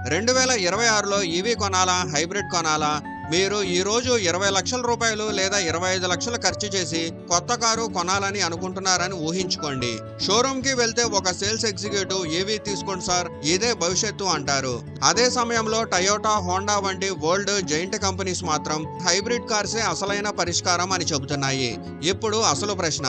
2026లో EV కొనాలా, hybrid కొనాలా? మీరు ఈ రోజు 20 లక్షల రూపాయలు లేదా 25 లక్షలు ఖర్చు చేసి కొత్త కారు కొనాలని అనుకుంటున్నారని ఊహించుకోండి. షోరూమ్ కి వెళ్తే ఒక సేల్స్ ఎగ్జిక్యూటివ్ ఈవీ తీసుకోండి సార్, ఇదే భవిష్యత్తు అంటారు. అదే సమయంలో టయోటా, హోండా వంటి వరల్డ్ జైంట్ కంపెనీస్ మాత్రం హైబ్రిడ్ కార్సే అసలైన పరిష్కారం అని చెబుతున్నాయి. ఇప్పుడు అసలు ప్రశ్న,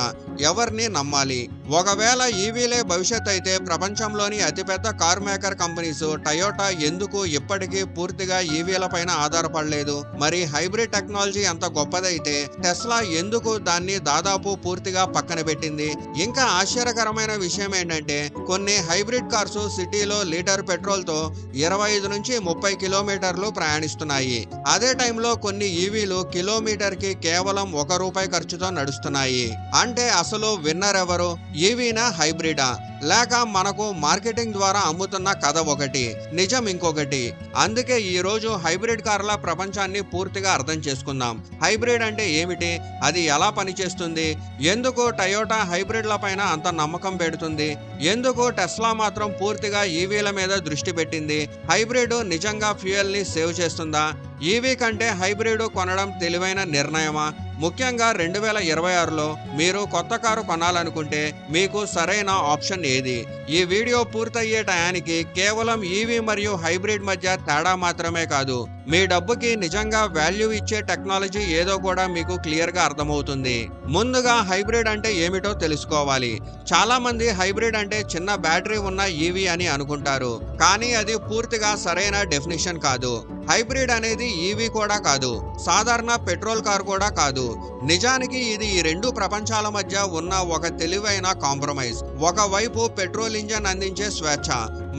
ఎవరిని నమ్మాలి? ఒకవేళ ఈవీలే భవిష్యత్ అయితే ప్రపంచంలోని అతిపెద్ద కార్ మేకర్ కంపెనీస్ టయోటా ఎందుకు ఇప్పటికీ పూర్తిగా ఈవీల పైన ఆధారపడలేదు? మరి హైబ్రిడ్ టెక్నాలజీ అంత గొప్పదైతే టెస్లా ఎందుకు దాన్ని దాదాపు పూర్తిగా పక్కన పెట్టింది? ఇంకా ఆశ్చర్యకరమైన విషయం ఏంటంటే కొన్ని హైబ్రిడ్ కార్స్ సిటీలో లీటర్ పెట్రోల్ తో 25 నుంచి 30 కిలోమీటర్లు ప్రయాణిస్తున్నాయి. అదే టైంలో కొన్ని ఈవీలు కిలోమీటర్ కి కేవలం ₹1 ఖర్చుతో నడుస్తున్నాయి. అంటే అసలు విన్నర్ ఎవరు? ఈవీనా, హైబ్రిడా? లేక మనకు మార్కెటింగ్ ద్వారా అమ్ముతున్న కథ ఒకటి, నిజం ఇంకొకటి. అందుకే ఈ రోజు హైబ్రిడ్ కార్ల ప్రపంచాన్ని పూర్తిగా అర్థం చేసుకుందాం. హైబ్రిడ్ అంటే ఏమిటి? అది ఎలా పనిచేస్తుంది? ఎందుకు టయోటా హైబ్రిడ్ల పైన అంత నమ్మకం పెడుతుంది? ఎందుకు టెస్లా మాత్రం పూర్తిగా ఈవీల మీద దృష్టి పెట్టింది? హైబ్రిడ్ నిజంగా ఫ్యూయల్ ని సేవ్ చేస్తుందా? ఈవీ కంటే హైబ్రిడ్ కొనడం తెలివైన నిర్ణయమా? ముఖ్యంగా 2026లో మీరు కొత్త కారు కొనాలనుకుంటే మీకు సరైన ఆప్షన్ ఏది? ఈ వీడియో పూర్తయ్యే టయానికి కేవలం ఈవీ మరియు హైబ్రిడ్ మధ్య తేడా మాత్రమే కాదు, మీ డబ్బుకి నిజంగా వాల్యూ ఇచ్చే టెక్నాలజీ ఏదో కూడా మీకు క్లియర్ గా అర్థమవుతుంది. ముందుగా హైబ్రిడ్ అంటే ఏమిటో తెలుసుకోవాలి. చాలా మంది హైబ్రిడ్ అంటే చిన్న బ్యాటరీ ఉన్న ఈవీ అని అనుకుంటారు, కానీ అది పూర్తిగా సరైన డెఫినిషన్ కాదు. హైబ్రిడ్ అనేది ఈవీ కూడా కాదు, సాధారణ పెట్రోల్ కార్ కూడా కాదు. నిజానికి ఇది ఈ రెండు ప్రపంచాల మధ్య ఉన్న ఒక తెలివైన కాంప్రమైజ్. ఒకవైపు పెట్రోల్ ఇంజన్ అందించే స్వేచ్ఛ,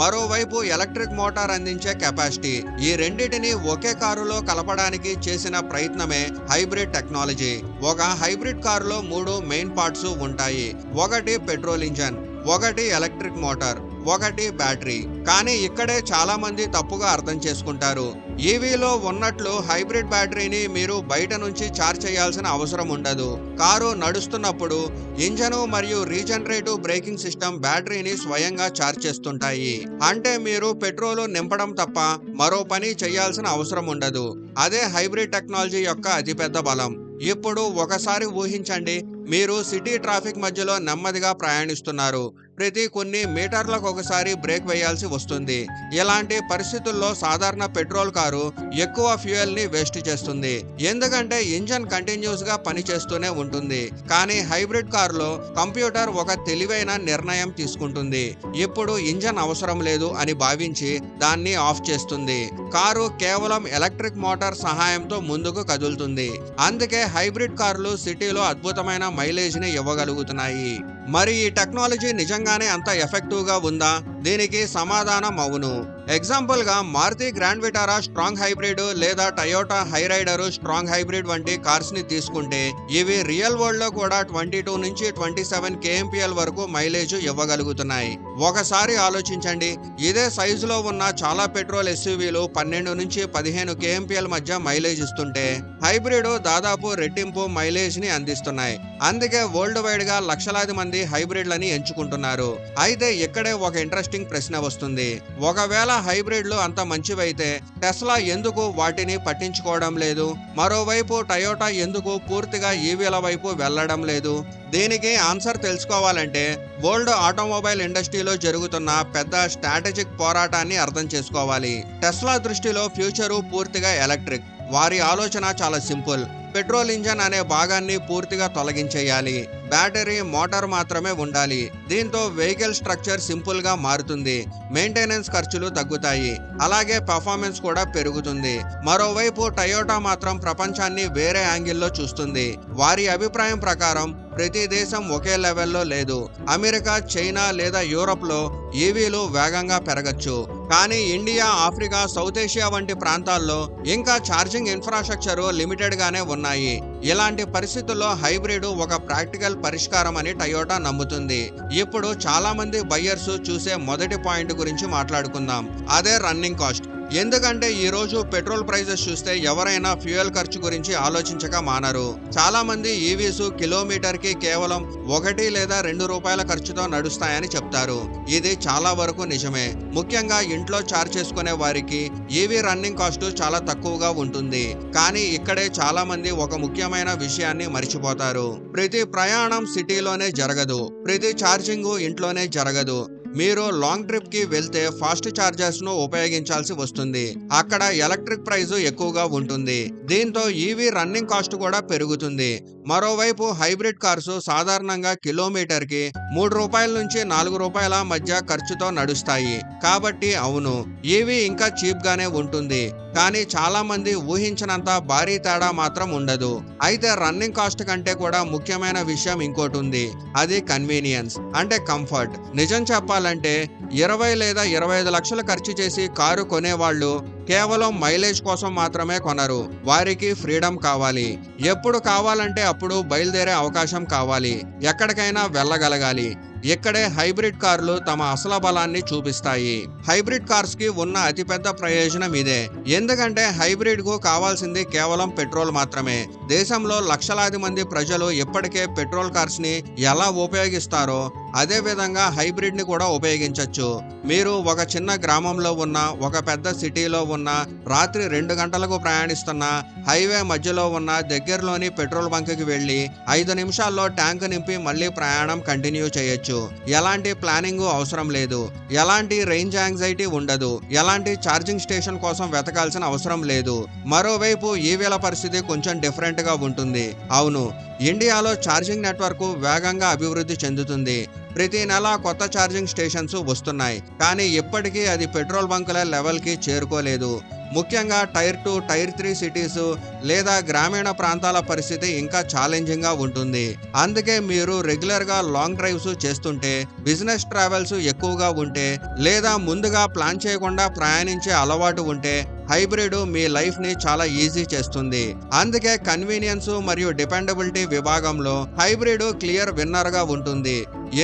మరోవైపు ఎలక్ట్రిక్ మోటార్ అందించే కెపాసిటీ. ఈ రెండిటిని ఒకే కారులో కలపడానికి చేసిన ప్రయత్నమే హైబ్రిడ్ టెక్నాలజీ. ఒక హైబ్రిడ్ కారులో 3 మెయిన్ పార్ట్స్ ఉంటాయి. ఒకటి పెట్రోల్ ఇంజన్, ఒకటి ఎలక్ట్రిక్ మోటార్, ఒకటి బ్యాటరీ. కానీ ఇక్కడే చాలా మంది తప్పుగా అర్థం చేసుకుంటారు. ఈవీలో ఉన్నట్లు హైబ్రిడ్ బ్యాటరీని మీరు బయట నుంచి ఛార్జ్ చేయాల్సిన అవసరం ఉండదు. కారు నడుస్తున్నప్పుడు ఇంజను మరియు రీజనరేటివ్ బ్రేకింగ్ సిస్టమ్ బ్యాటరీని స్వయంగా ఛార్జ్ చేస్తుంటాయి. అంటే మీరు పెట్రోల్ నింపడం తప్ప మరో పని చేయాల్సిన అవసరం ఉండదు. అదే హైబ్రిడ్ టెక్నాలజీ యొక్క అతిపెద్ద బలం. ఇప్పుడు ఒకసారి ఊహించండి, మీరు సిటీ ట్రాఫిక్ మధ్యలో నెమ్మదిగా ప్రయాణిస్తున్నారు. ప్రతి కొన్ని మీటర్లకు ఒకసారి బ్రేక్ వేయాల్సి వస్తుంది. ఇలాంటి పరిస్థితుల్లో సాధారణ పెట్రోల్ కారు ఎక్కువ ఫ్యూయల్ ని వేస్ట్ చేస్తుంది, ఎందుకంటే ఇంజన్ కంటిన్యూస్ గా పనిచేస్తూనే ఉంటుంది. కానీ హైబ్రిడ్ కారులో కంప్యూటర్ ఒక తెలివైన నిర్ణయం తీసుకుంటుంది. ఇప్పుడు ఇంజన్ అవసరం లేదు అని భావించి దాన్ని ఆఫ్ చేస్తుంది. కారు కేవలం ఎలక్ట్రిక్ మోటార్ సహాయంతో ముందుకు కదులుతుంది. అందుకే హైబ్రిడ్ కార్లు సిటీలో అద్భుతమైన మైలేజ్ ని ఇవ్వగలుగుతున్నాయి. మరి ఈ టెక్నాలజీ నిజంగానే అంత ఎఫెక్టివ్ గా ఉందా? దీనికి సమాధానం అవును. ఎగ్జాంపుల్ గా Maruti Grand Vitara strong hybrid లేదా టయోటా హైరైడర్ స్ట్రాంగ్ హైబ్రిడ్ వంటి కార్స్ ని తీసుకుంటే ఇవి రియల్ వరల్డ్ లో కూడా 22 నుంచి 27 kmpl వరకు మైలేజ్ ఇవ్వగలుగుతున్నాయి. ఒకసారి ఆలోచించండి, ఇదే సైజులో ఉన్న చాలా పెట్రోల్ ఎస్యూవీలు 12 నుంచి 15 kmpl మధ్య మైలేజ్ ఇస్తుంటే హైబ్రిడ్ దాదాపు రెట్టింపు మైలేజ్ ని అందిస్తున్నాయి. అందుకే వరల్డ్ వైడ్ గా లక్షలాది మంది హైబ్రిడ్లని ఎంచుకుంటున్నారు. అయితే ఇక్కడే ఒక ఇంట్రెస్టింగ్ ప్రశ్న వస్తుంది. ఒకవేళ హైబ్రిడ్లు అంత మంచివైతే టెస్లా ఎందుకు వాటిని పట్టించుకోవడం లేదు? మరోవైపు టయోటా ఎందుకు పూర్తిగా ఈవీల వైపు వెళ్లడం లేదు? దీనికి ఆన్సర్ తెలుసుకోవాలంటే వరల్డ్ ఆటోమొబైల్ ఇండస్ట్రీలో జరుగుతున్న పెద్ద స్ట్రాటజిక్ పోరాటాన్ని అర్థం చేసుకోవాలి. టెస్లా దృష్టిలో ఫ్యూచరు పూర్తిగా ఎలక్ట్రిక్. వారి ఆలోచన చాలా సింపుల్. పెట్రోల్ ఇంజన్ అనే భాగాన్ని పూర్తిగా తొలగించేయాలి, బ్యాటరీ, మోటార్ మాత్రమే ఉండాలి. దీంతో వెహికల్ స్ట్రక్చర్ సింపుల్ గా మారుతుంది, మెయింటెనెన్స్ ఖర్చులు తగ్గుతాయి, అలాగే పర్ఫార్మెన్స్ కూడా పెరుగుతుంది. మరోవైపు టయోటా మాత్రం ప్రపంచాన్ని వేరే యాంగిల్లో చూస్తుంది. వారి అభిప్రాయం ప్రకారం ప్రతి దేశం ఒకే లెవెల్లో లేదు. అమెరికా, చైనా లేదా యూరోప్ లో ఈవీలు వేగంగా పెరగచ్చు, కానీ ఇండియా, ఆఫ్రికా, సౌత్ ఏషియా వంటి ప్రాంతాల్లో ఇంకా ఛార్జింగ్ ఇన్ఫ్రాస్ట్రక్చర్ లిమిటెడ్ గానే ఉన్నాయి. ఇలాంటి పరిస్థితుల్లో హైబ్రిడ్ ఒక ప్రాక్టికల్ పరిష్కారం అని టయోటా నమ్ముతుంది. ఇప్పుడు చాలా మంది బయ్యర్స్ చూసే మొదటి పాయింట్ గురించి మాట్లాడుకుందాం. అదే రన్నింగ్ కాస్ట్. ఎందుకంటే ఈ రోజు పెట్రోల్ ప్రైజెస్ చూస్తే ఎవరైనా ఫ్యూయల్ ఖర్చు గురించి ఆలోచించక మానరు. చాలా మంది ఈవీస్ కిలోమీటర్ కి కేవలం 1 లేదా 2 రూపాయల ఖర్చుతో నడుస్తాయని చెప్తారు. ఇది చాలా వరకు నిజమే. ముఖ్యంగా ఇంట్లో చార్జ్ చేసుకునే వారికి ఈవీ రన్నింగ్ కాస్ట్ చాలా తక్కువగా ఉంటుంది. కానీ ఇక్కడే చాలా మంది ఒక ముఖ్యమైన విషయాన్ని మర్చిపోతారు. ప్రతి ప్రయాణం సిటీలోనే జరగదు. ప్రతి ఛార్జింగ్ ఇంట్లోనే జరగదు. మీరు లాంగ్ ట్రిప్ కి వెళ్తే ఫాస్ట్ చార్జర్స్ ను ఉపయోగించాల్సి వస్తుంది. అక్కడ ఎలక్ట్రిక్ ప్రైస్ ఎక్కువగా ఉంటుంది. దీంతో ఈవీ రన్నింగ్ కాస్ట్ కూడా పెరుగుతుంది. మరోవైపు హైబ్రిడ్ కార్స్ సాధారణంగా కిలోమీటర్ కి 3 రూపాయల నుంచి 4 రూపాయల మధ్య ఖర్చుతో నడుస్తాయి. కాబట్టి అవును, ఈవీ ఇంకా చీప్ గానే ఉంటుంది. కానీ చాలా మంది ఊహించినంత భారీ తేడా మాత్రం ఉండదు. అయితే రన్నింగ్ కాస్ట్ కంటే కూడా ముఖ్యమైన విషయం ఇంకోటి ఉంది. అది కన్వీనియన్స్, అంటే కంఫర్ట్. నిజం చెప్పాలంటే 20 లేదా 25 లక్షలు ఖర్చు చేసి కారు కొనేవాళ్ళు కేవలం మైలేజ్ కోసం మాత్రమే కొనరు. వారికి ఫ్రీడమ్ కావాలి. ఎప్పుడు కావాలంటే అప్పుడు బయలుదేరే అవకాశం కావాలి. ఎక్కడికైనా వెళ్ళగలగాలి. ఇక్కడే హైబ్రిడ్ కార్లు తమ అసలు బలాన్ని చూపిస్తాయి. హైబ్రిడ్ కార్స్ కి ఉన్న అతిపెద్ద ప్రయోజనం ఇదే. ఎందుకంటే హైబ్రిడ్ కు కావాల్సింది కేవలం పెట్రోల్ మాత్రమే. దేశంలో లక్షలాది మంది ప్రజలు ఇప్పటికే పెట్రోల్ కార్స్ ని ఎలా ఉపయోగిస్తారో అదే విధంగా హైబ్రిడ్ ని కూడా ఉపయోగించవచ్చు. మీరు ఒక చిన్న గ్రామంలో ఉన్న, ఒక పెద్ద సిటీలో ఉన్న, రాత్రి 2 గంటలకు ప్రయాణిస్తున్న, హైవే మధ్యలో ఉన్న దగ్గరలోని పెట్రోల్ బంక్ కి వెళ్లి 5 నిమిషాల్లో ట్యాంక్ నింపి మళ్ళీ ప్రయాణం కంటిన్యూ చేయొచ్చు. ఎలాంటి ప్లానింగ్ అవసరం లేదు. ఎలాంటి రేంజ్ యాంగ్జైటీ ఉండదు. ఎలాంటి ఛార్జింగ్ స్టేషన్ కోసం వెతకాల్సిన అవసరం లేదు. మరోవైపు ఈవీల పరిస్థితి కొంచెం డిఫరెంట్ గా ఉంటుంది. అవును, ఇండియాలో ఛార్జింగ్ నెట్వర్క్ వేగంగా అభివృద్ధి చెందుతుంది. ప్రతి నెల కొత్త ఛార్జింగ్ స్టేషన్స్ వస్తున్నాయి. కానీ ఇప్పటికీ అది పెట్రోల్ బంకుల లెవెల్కి చేరుకోలేదు. ముఖ్యంగా టైర్ 2, టైర్ 3 సిటీస్ లేదా గ్రామీణ ప్రాంతాల పరిస్థితి ఇంకా ఛాలెంజింగ్ గా ఉంటుంది. అందుకే మీరు రెగ్యులర్ గా లాంగ్ డ్రైవ్స్ చేస్తుంటే, బిజినెస్ ట్రావెల్స్ ఎక్కువగా ఉంటే, లేదా ముందుగా ప్లాన్ చేయకుండా ప్రయాణించే అలవాటు ఉంటే హైబ్రిడ్ మీ లైఫ్ ని చాలా ఈజీ చేస్తుంది. అందుకే కన్వీనియన్స్ మరియు డిపెండబిలిటీ విభాగంలో హైబ్రిడ్ క్లియర్ విన్నర్ గా ఉంటుంది.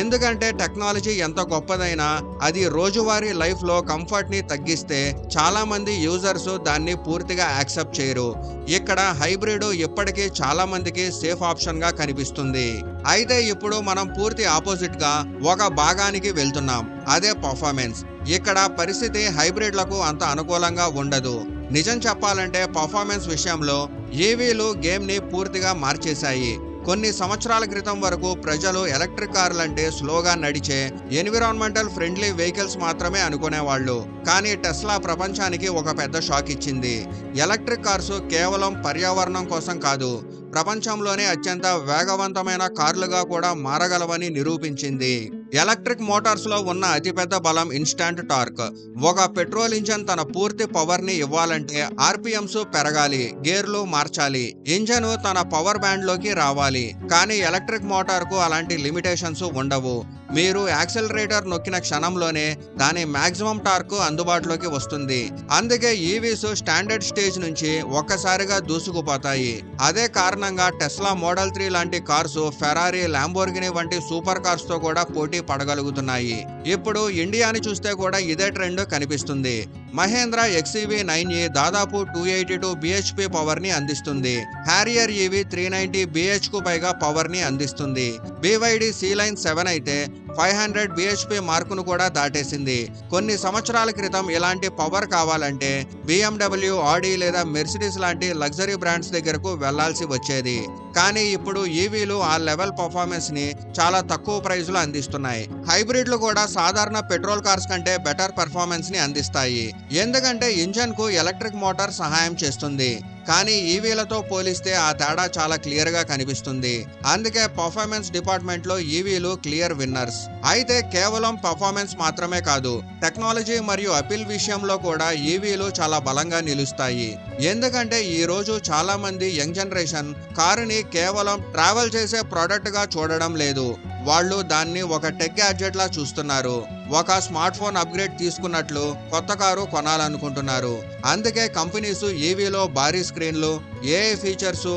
ఎందుకంటే టెక్నాలజీ ఎంత గొప్పదైనా అది రోజువారీ లైఫ్ లో కంఫర్ట్ ని తగ్గిస్తే చాలా మంది యూజర్స్ దాన్ని పూర్తిగా యాక్సెప్ట్ చేయరు. ఇక్కడ హైబ్రిడ్ ఇప్పటికీ చాలా మందికి సేఫ్ ఆప్షన్ గా కనిపిస్తుంది. అయితే ఇప్పుడు మనం పూర్తి ఆపోజిట్ గా ఒక భాగానికి వెళ్తున్నాం. అదే పర్ఫార్మెన్స్. ఇక్కడ పరిస్థితి హైబ్రిడ్లకు అంత అనుకూలంగా ఉండదు. నిజం చెప్పాలంటే పర్ఫార్మెన్స్ విషయంలో ఈవీలు గేమ్ ని పూర్తిగా మార్చేశాయి. కొన్ని సంవత్సరాల క్రితం వరకు ప్రజలు ఎలక్ట్రిక్ కార్లంటే స్లోగా నడిచే ఎన్విరాన్మెంటల్ ఫ్రెండ్లీ వెహికల్స్ మాత్రమే అనుకునేవాళ్ళు. కానీ టెస్లా ప్రపంచానికి ఒక పెద్ద షాక్ ఇచ్చింది. ఎలక్ట్రిక్ కార్స్ కేవలం పర్యావరణం కోసం కాదు, ప్రపంచంలోనే అత్యంత వేగవంతమైన కార్లుగా కూడా మారగలవని నిరూపించింది. ఎలక్ట్రిక్ మోటార్స్ లో ఉన్న అతిపెద్ద బలం ఇన్స్టాంట్ టార్క్. ఒక పెట్రోల్ ఇంజన్ తన పూర్తి పవర్ ని ఇవ్వాలంటే ఆర్పిఎంస్ పెరగాలి, గేర్లు మార్చాలి, ఇంజన్ తన పవర్ బ్యాండ్ లోకి రావాలి. కానీ ఎలక్ట్రిక్ మోటార్ కు అలాంటి లిమిటేషన్స్ ఉండవు. మీరు యాక్సెలరేటర్ నొక్కిన క్షణంలోనే దాని మాక్సిమం టార్క్ అందుబాటులోకి వస్తుంది. అందుకే ఈవీస్ స్టాండర్డ్ స్టేజ్ నుంచి ఒక్కసారిగా దూసుకుపోతాయి. అదే కారణంగా టెస్లా మోడల్ 3 లాంటి కార్స్ ఫెరారీ, ల్యాంబోర్గిని వంటి సూపర్ కార్స్ తో కూడా పోటీ పడగలుగుతున్నాయి. ఇప్పుడు ఇండియాని చూస్తే కూడా ఇదే ట్రెండ్ కనిపిస్తుంది. మహేంద్ర XEV 9e దాదాపు 282 bhp పవర్ ని అందిస్తుంది. హ్యారియర్ EV 390 bh కు పైగా పవర్ ని అందిస్తుంది. BYD C-Line 7 అయితే 500 bhp మార్కును కూడా దాటేసింది. కొన్ని సంవత్సరాల క్రితం ఇలాంటి పవర్ కావాలంటే BMW, ఆడి లేదా మెర్సిడీస్ లాంటి లగ్జరీ బ్రాండ్స్ దగ్గరకు వెళ్లాల్సి వచ్చేది. కానీ ఇప్పుడు ఈవీలు ఆ లెవెల్ పర్ఫార్మెన్స్ ని చాలా తక్కువ ప్రైస్ లో అందిస్తున్నాయి. హైబ్రిడ్లు కూడా సాధారణ పెట్రోల్ కార్స్ కంటే బెటర్ పర్ఫార్మెన్స్ ని అందిస్తాయి. ఎందుకంటే ఇంజన్ కు ఎలక్ట్రిక్ మోటార్ సహాయం చేస్తుంది. కానీ ఈవీలతో పోలిస్తే ఆ తేడా చాలా క్లియర్ గా కనిపిస్తుంది. అందుకే పర్ఫార్మెన్స్ డిపార్ట్మెంట్ లో ఈవీలు క్లియర్ విన్నర్స్. అయితే కేవలం పర్ఫార్మెన్స్ మాత్రమే కాదు, టెక్నాలజీ మరియు అపీల్ విషయంలో కూడా ఈవీలు చాలా బలంగా నిలుస్తాయి. ఎందుకంటే ఈ రోజు చాలా మంది యంగ్ జనరేషన్ కారుని కేవలం ట్రావెల్ చేసే ప్రోడక్ట్ గా చూడడం లేదు. వాళ్ళు దాన్ని ఒక టెక్ గ్యాడ్జెట్ లా చూస్తున్నారు. ఒక స్మార్ట్ ఫోన్ అప్గ్రేడ్ తీసుకున్నట్లు కొత్త కారు కొనాలనుకుంటున్నారు. అందుకే కంపెనీస్ ఈవీలో భారీ స్క్రీన్లు, AI features,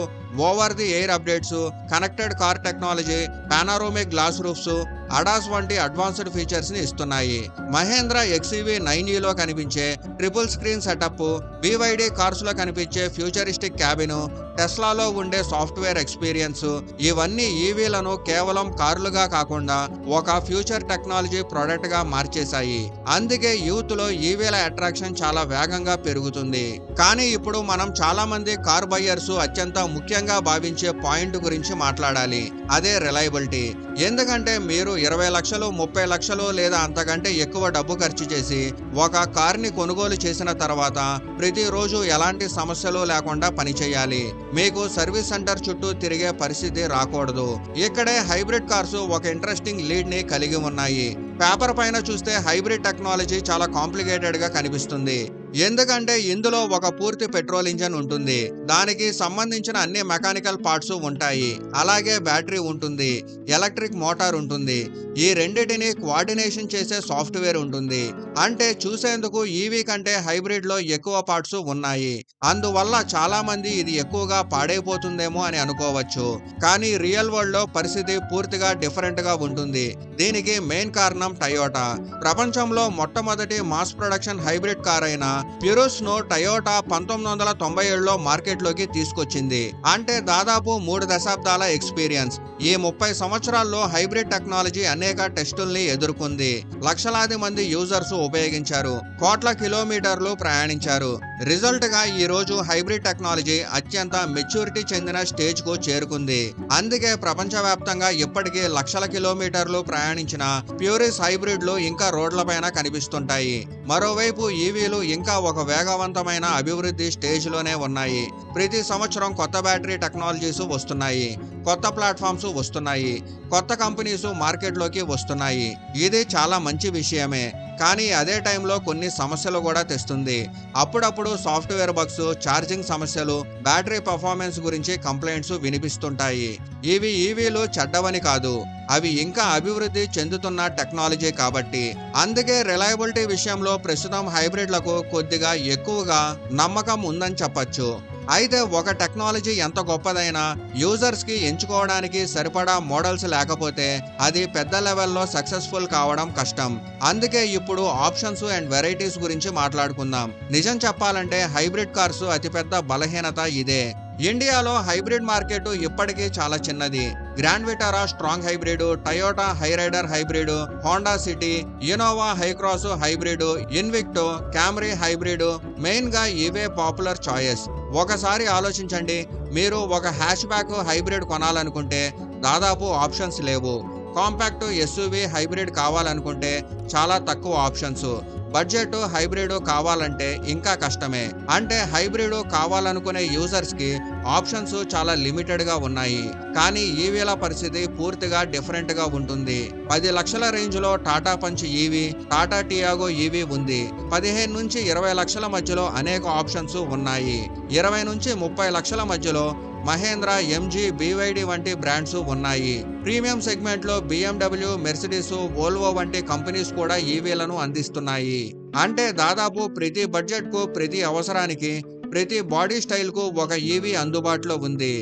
over the air updates, connected car technology, panoramic glass roofs, ADAS వంటి అడ్వాన్స్డ్ ఫీచర్స్ ని ఇస్తున్నాయి. మహేంద్ర XUV 9eలో కనిపించే triple screen setup, BYD cars లో కనిపించే ఫ్యూచరిస్టిక్ క్యాబిన్, టెస్లాలో ఉండే సాఫ్ట్వేర్ ఎక్స్పీరియన్స్, ఇవన్నీ ఈవీలను కేవలం కార్లుగా కాకుండా ఒక ఫ్యూచర్ టెక్నాలజీ ప్రొడక్ట్ గా మార్చేశాయి. అందుకే యూత్ లో ఈవీల అట్రాక్షన్ చాలా వేగంగా పెరుగుతుంది. కానీ ఇప్పుడు మనం చాలా మంది కార్ బయ్యర్స్ అత్యంత ముఖ్యంగా భావించే పాయింట్ గురించి మాట్లాడాలి. అదే రిలయబిలిటీ. ఎందుకంటే మీరు 20 లక్షలు, 30 లక్షలు లేదా అంతకంటే ఎక్కువ డబ్బు ఖర్చు చేసి ఒక కార్ని కొనుగోలు చేసిన తర్వాత ప్రతిరోజు ఎలాంటి సమస్యలు లేకుండా పనిచేయాలి. మీకు సర్వీస్ సెంటర్ చుట్టూ తిరిగే పరిస్థితి రాకూడదు. ఇక్కడే హైబ్రిడ్ కార్స్ ఒక ఇంట్రెస్టింగ్ లీడ్ ని కలిగి ఉన్నాయి. పేపర్ పైన చూస్తే హైబ్రిడ్ టెక్నాలజీ చాలా కాంప్లికేటెడ్ గా కనిపిస్తుంది. ఎందుకంటే ఇందులో ఒక పూర్తి పెట్రోల్ ఇంజన్ ఉంటుంది, దానికి సంబంధించిన అన్ని మెకానికల్ పార్ట్స్ ఉంటాయి, అలాగే బ్యాటరీ ఉంటుంది, ఎలక్ట్రిక్ మోటార్ ఉంటుంది, ఈ రెండిటిని కోఆర్డినేషన్ చేసే సాఫ్ట్వేర్ ఉంటుంది. అంటే చూసేందుకు ఈవీ కంటే హైబ్రిడ్ లో ఎక్కువ పార్ట్స్ ఉన్నాయి. అందువల్ల చాలా మంది ఇది ఎక్కువగా పాడైపోతుందేమో అని అనుకోవచ్చు. కానీ రియల్ వరల్డ్ లో పరిస్థితి పూర్తిగా డిఫరెంట్ గా ఉంటుంది. దీనికి మెయిన్ కారణం టయోటా. ప్రపంచంలో మొట్టమొదటి మాస్ ప్రొడక్షన్ హైబ్రిడ్ కార్ అయిన ప్యూరుస్ ను టయోటా 1997లో మార్కెట్లోకి తీసుకొచ్చింది. అంటే దాదాపు 3 దశాబ్దాల ఎక్స్పీరియన్స్. ఈ 30 సంవత్సరాల్లో హైబ్రిడ్ టెక్నాలజీ అనేక టెస్టుల్ని ఎదుర్కొంది. లక్షలాది మంది యూజర్స్ ఉపయోగించారు, కోట్ల కిలోమీటర్లు ప్రయాణించారు. రిజల్ట్ గా ఈ రోజు హైబ్రిడ్ టెక్నాలజీ అత్యంత మెచ్యూరిటీ చెందిన స్టేజ్ కు చేరుకుంది. అందుకే ప్రపంచవ్యాప్తంగా ఇప్పటికీ లక్షల కిలోమీటర్లు ప్రయాణించిన ప్యూరిస్ హైబ్రిడ్లు ఇంకా రోడ్లపైన కనిపిస్తుంటాయి. మరోవైపు ఈవీలు ఇంకా ఒక వేగవంతమైన అభివృద్ధి స్టేజ్ లోనే ఉన్నాయి. ప్రతి సంవత్సరం కొత్త బ్యాటరీ టెక్నాలజీస్ వస్తున్నాయి, కొత్త ప్లాట్ఫామ్స్ వస్తున్నాయి, కొత్త కంపెనీస్ మార్కెట్లోకి వస్తున్నాయి. ఇది చాలా మంచి విషయమే. కానీ అదే టైంలో కొన్ని సమస్యలు కూడా తెస్తుంది. అప్పుడప్పుడు సాఫ్ట్వేర్ బగ్స్, ఛార్జింగ్ సమస్యలు, బ్యాటరీ పర్ఫార్మెన్స్ గురించి కంప్లైంట్స్ వినిపిస్తుంటాయి. ఇవి ఈవీలు చెడ్డవని కాదు, అవి ఇంకా అభివృద్ధి చెందుతున్న టెక్నాలజీ కాబట్టి. అందుకే రిలయబిలిటీ విషయంలో ప్రస్తుతం హైబ్రిడ్లకు కొద్దిగా ఎక్కువగా నమ్మకం ఉందని చెప్పొచ్చు. అయితే ఒక టెక్నాలజీ ఎంత గొప్పదైనా యూజర్స్ కి ఎంచుకోవడానికి సరిపడా మోడల్స్ లేకపోతే అది పెద్ద లెవెల్లో సక్సెస్ఫుల్ కావడం కష్టం. అందుకే ఇప్పుడు ఆప్షన్స్ అండ్ వెరైటీస్ గురించి మాట్లాడుకుందాం. నిజం చెప్పాలంటే హైబ్రిడ్ కార్స్ అతిపెద్ద బలహీనత ఇదే. ఇండియాలో హైబ్రిడ్ మార్కెట్ ఇప్పటికీ చాలా చిన్నది. Grand Vitara strong hybrid, Toyota Hyryder hybrid, Honda City, Innova Hycross hybrid, Invicto, Camry hybrid, main గా ఇవే పాపులర్ చాయిస్. ఒకసారి ఆలోచించండి, మీరు ఒక హ్యాష్ బ్యాక్ హైబ్రిడ్ కొనాలనుకుంటే దాదాపు ఆప్షన్స్ లేవు. కాంపాక్ట్ ఎస్యూవీ హైబ్రిడ్ కావాలనుకుంటే చాలా తక్కువ ఆప్షన్స్. బడ్జెట్ హైబ్రిడ్ కావాలంటే ఇంకా కష్టమే. అంటే హైబ్రిడ్ కావాలనుకునే యూజర్స్ కి ఆప్షన్స్ చాలా లిమిటెడ్ గా ఉన్నాయి. కానీ ఈవీల పరిస్థితి పూర్తిగా డిఫరెంట్ గా ఉంటుంది. 10 లక్షల రేంజ్ లో Tata punch EV, Tata Tiago EV ఉంది. 15 నుంచి 20 లక్షల మధ్యలో అనేక ఆప్షన్స్ ఉన్నాయి. 20 నుంచి 30 లక్షల మధ్యలో మహేంద్ర, MG, BYD వంటి బ్రాండ్స్ ఉన్నాయి. ప్రీమియం సెగ్మెంట్ లో BMW, మెర్సిడీస్, వోల్వో వంటి కంపెనీస్ కూడా ఈవీలను అందిస్తున్నాయి. అంటే దాదాపు ప్రతి బడ్జెట్ కు, ప్రతి అవసరానికి, ప్రతి బాడీ స్టైల్ కు ఒక ఈవీ అందుబాటులో ఉంది.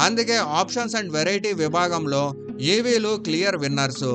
అందుకే ఆప్షన్స్ అండ్ వెరైటీ విభాగంలో ఈవీలు క్లియర్ విన్నర్స్.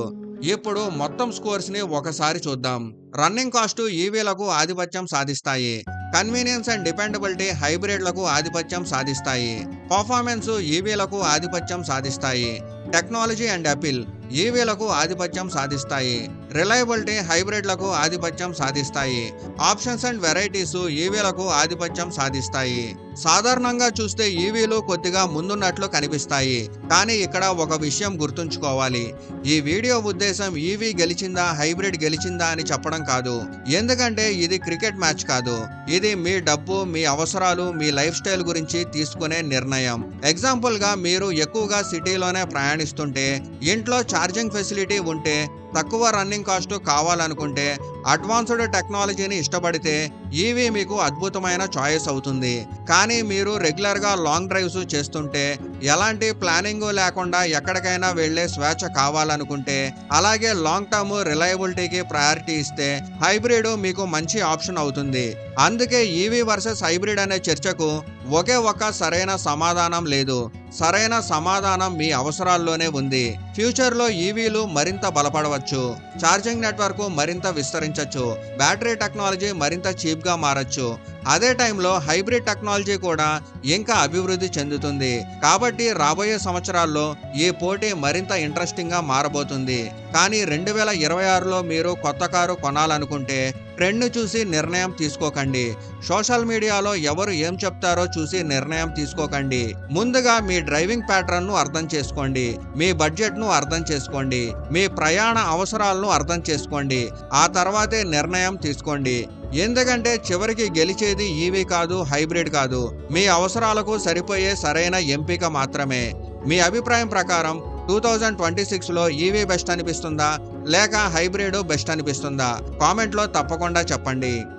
ఇప్పుడు మొత్తం స్కోర్స్ ని ఒకసారి చూద్దాం. రన్నింగ్ కాస్ట్ ఈవీలకు ఆధిపత్యం సాధిస్తాయి. కన్వీనియన్స్ అండ్ డిపెండబిలిటీ హైబ్రిడ్లకు ఆధిపత్యం సాధిస్తాయి. పర్ఫార్మెన్స్ ఈవీలకు ఆధిపత్యం సాధిస్తాయి. టెక్నాలజీ అండ్ అపీల్ ఈవీలకు ఆధిపత్యం సాధిస్తాయి. రిలయబిలిటీ హైబ్రిడ్లకు ఆధిపత్యం సాధిస్తాయి. ఆప్షన్స్ అండ్ వెరైటీస్ ఈవీలకు ఆధిపత్యం సాధిస్తాయి. సాధారణంగా చూస్తే ఈవీలు కొద్దిగా ముందున్నట్లు కనిపిస్తాయి. కానీ ఇక్కడ ఒక విషయం గుర్తుంచుకోవాలి. ఈ వీడియో ఉద్దేశం ఈవీ గెలిచిందా, హైబ్రిడ్ గెలిచిందా అని చెప్పడం కాదు. ఎందుకంటే ఇది క్రికెట్ మ్యాచ్ కాదు. ఇది మీ డబ్బు, మీ అవసరాలు, మీ లైఫ్ స్టైల్ గురించి తీసుకునే నిర్ణయం. ఎగ్జాంపుల్ గా మీరు ఎక్కువగా సిటీలోనే ప్రయాణిస్తుంటే, ఇంట్లో ఛార్జింగ్ ఫెసిలిటీ ఉంటే తక్కువ రన్నింగ్ కాస్ట్ కావాలనుకుంటే, అడ్వాన్స్డ్ టెక్నాలజీని ఇష్టపడితే ఈవీ మీకు అద్భుతమైన చాయిస్ అవుతుంది. కానీ మీరు రెగ్యులర్గా లాంగ్ డ్రైవ్స్ చేస్తుంటే, ఎలాంటి ప్లానింగ్ లేకుండా ఎక్కడికైనా వెళ్లే స్వేచ్ఛ కావాలనుకుంటే, అలాగే లాంగ్ టర్మ్ రిలయబిలిటీకి ప్రయారిటీ ఇస్తే హైబ్రిడ్ మీకు మంచి ఆప్షన్ అవుతుంది. అందుకే ఈవీ వర్సెస్ హైబ్రిడ్ అనే చర్చకు ఒకే ఒక్క సరైన సమాధానం లేదు. సరైన సమాధానం మీ అవసరాల్లోనే ఉంది. ఫ్యూచర్లో ఈవీలు మరింత బలపడవచ్చు, ఛార్జింగ్ నెట్వర్క్ మరింత విస్తరించవచ్చు, బ్యాటరీ టెక్నాలజీ మరింత చీప్గా మారచ్చు. అదే టైంలో హైబ్రిడ్ టెక్నాలజీ కూడా ఇంకా అభివృద్ధి చెందుతుంది. కాబట్టి రాబోయే సంవత్సరాల్లో ఈ పోటీ మరింత ఇంట్రెస్టింగ్గా మారబోతుంది. కానీ 2026లో మీరు కొత్త కారు కొనాలనుకుంటే ట్రెండ్ను చూసి నిర్ణయం తీసుకోకండి. సోషల్ మీడియాలో ఎవరు ఏం చెప్తారో చూసి నిర్ణయం తీసుకోకండి. ముందుగా మీ డ్రైవింగ్ ప్యాటర్న్ను అర్థం చేసుకోండి, మీ బడ్జెట్ను అర్థం చేసుకోండి, మీ ప్రయాణ అవసరాలను అర్థం చేసుకోండి. ఆ తర్వాతే నిర్ణయం తీసుకోండి. ఎందుకంటే చివరికి గెలిచేది ఈవీ కాదు, హైబ్రిడ్ కాదు, మీ అవసరాలకు సరిపోయే సరైన ఎంపిక మాత్రమే. మీ అభిప్రాయం ప్రకారం 2026లో ఈవీ బెస్ట్ అనిపిస్తుందా లేక హైబ్రిడ్ బెస్ట్ అనిపిస్తుందా? కామెంట్లో తప్పకుండా చెప్పండి.